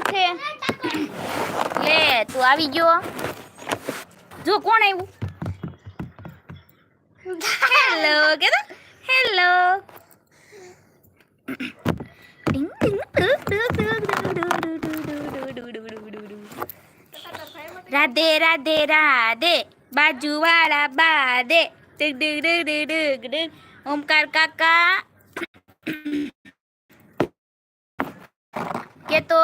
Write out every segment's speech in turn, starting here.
છે લે તું આવી ગયો જો કોણ આવ્યું હેલો કે તો હેલો રાધે રાધે રાધે બાજુવાળા બાધે ઓમકાર કાકા કે તો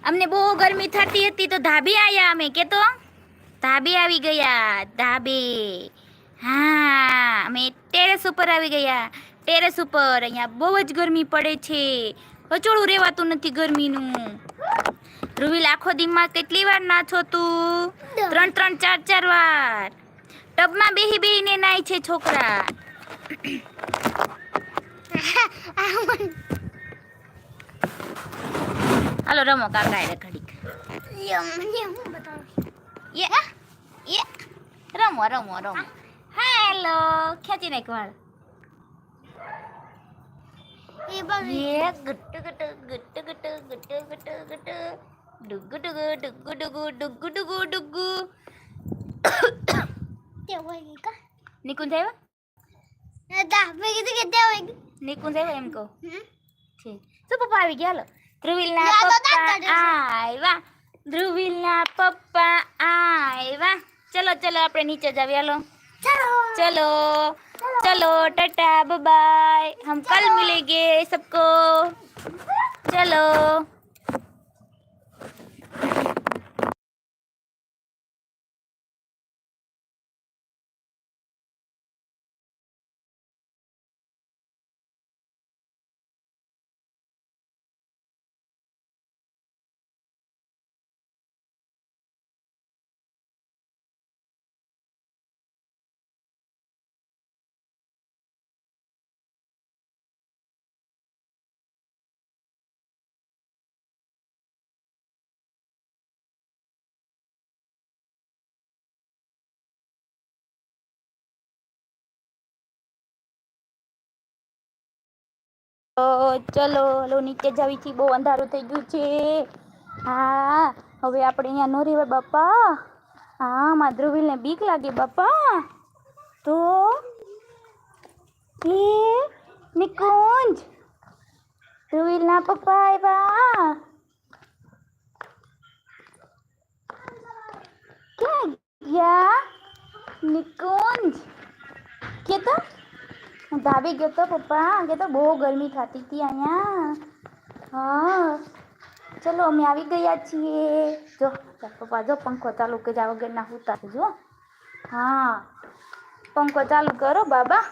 અમને બહુ ગરમી થતી હતી તો ધાબે આયા અમે કે તો ધાબે આવી ગયા ધાબે હા અમે ટેરેસ ઉપર આવી ગયા ટેરેસ ઉપર અહીંયા બહુ જ ગરમી પડે છે કચોળું રહેવાતું નથી ગરમીનું ધ્રુવીલ આખો દીમાં કેટલી વાર નાચો તું 3 4 વાર ટબમાં બેહી બેહીને નાય છે છોકરા હાલો રમો કાકા એ ઘડીક રમો રમો રમો હેલો ખેંચી નાખ વાળ ગુટ્ટુ ગુટ્ટુ ગુટ્ટુ ગુટ્ટુ ગુટ્ટુ ગુટ્ટુ ગુટ્ટુ ડુગુ ડુગુ ડુગુ ડુગુ ડુગુ ડુગુ ડુગુ નિકુંજ આવ્યા નિકુંજ આવ્યા એમ કહો ઠીક શું પપ્પા આવી ગયા હાલો ધ્રુવીલના પપ્પા આવ્યા ધ્રુવીલના પપ્પા આવ્યા ચલો ચલો આપણે નીચે જાવી હાલો चलो चलो टाटा बाय बाय हम कल मिलेंगे सबको चलो ચલો લો નીચે જાવી થી બહુ અંધારું થઈ ગયું છે હા હવે આપણે અહીંયા નો રહેવાય બાપા હા માં ધ્રુવીલને બીક લાગે બાપા તો એ નિકુંજ ધ્રુવીલના પપ્પા આવ્યા ક્યાં ગયા નિકુંજ કે તો હું ધાબે ગયો તો પપ્પા કે તો બહુ ગરમી થતી હતી અહીંયા હા ચલો અમે આવી ગયા છીએ જો પપ્પા જો પંખો ચાલુ કર્યા વગરના હુતા જો હા પંખો ચાલુ કરો બાબા